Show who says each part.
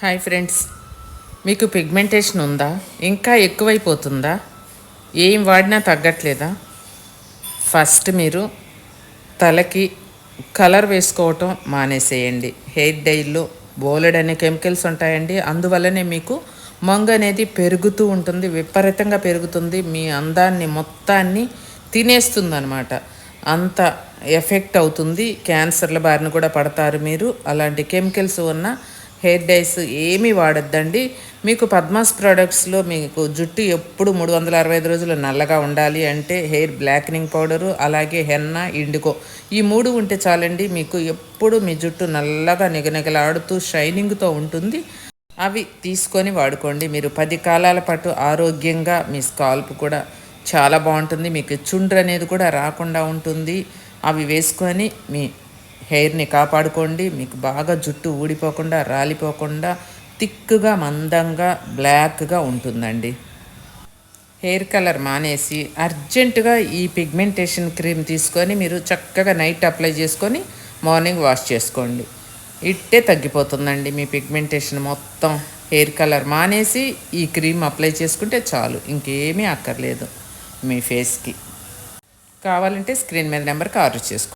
Speaker 1: Hi friends, మీకు pigmentation ఉందా? ఇంకా ఎక్కువైపోతుందా? ఏం వాడినా తగ్గట్లేదా? ఫస్ట్ మీరు తలకి కలర్ వేసుకోవటం మానేసేయండి. హెయిర్ డైల్లో బోలెడనే కెమికల్స్ ఉంటాయండి. అందువల్లనే మీకు మంగు అనేది పెరుగుతూ ఉంటుంది, విపరీతంగా పెరుగుతుంది. మీ అందాన్ని మొత్తాన్ని తినేస్తుందన్నమాట. అంత ఎఫెక్ట్ అవుతుంది. క్యాన్సర్ల బారిన కూడా పడతారు మీరు. అలాంటి కెమికల్స్ ఉన్న హెయిర్ డైస్ ఏమీ వాడొద్దండి. మీకు పద్మాస్ ప్రోడక్ట్స్లో మీకు జుట్టు ఎప్పుడు 365 రోజులు నల్లగా ఉండాలి అంటే హెయిర్ బ్లాక్నింగ్ పౌడరు, అలాగే హెన్నా, ఇండిగో ఈ 3 ఉంటే చాలండి. మీకు ఎప్పుడు మీ జుట్టు నల్లగా నిగనిగలాడుతూ షైనింగ్తో ఉంటుంది. అవి తీసుకొని వాడుకోండి. మీరు 10 కాలాల పాటు ఆరోగ్యంగా మీ స్కాల్ప్ కూడా చాలా బాగుంటుంది. మీకు చుండ్రు అనేది కూడా రాకుండా ఉంటుంది. అవి వేసుకొని మీ హెయిర్ని కాపాడుకోండి. మీకు బాగా జుట్టు ఊడిపోకుండా, రాలిపోకుండా, థిక్గా, మందంగా, బ్లాక్గా ఉంటుందండి. హెయిర్ కలర్ మానేసి అర్జెంటుగా ఈ పిగ్మెంటేషన్ క్రీమ్ తీసుకొని మీరు చక్కగా నైట్ అప్లై చేసుకొని మార్నింగ్ వాష్ చేసుకోండి. ఇట్టే తగ్గిపోతుందండి మీ పిగ్మెంటేషన్ మొత్తం. హెయిర్ కలర్ మానేసి ఈ క్రీమ్ అప్లై చేసుకుంటే చాలు, ఇంకేమీ అక్కర్లేదు మీ ఫేస్కి. కావాలంటే స్క్రీన్ మీద నెంబర్కి ఆర్డర్ చేసుకోండి.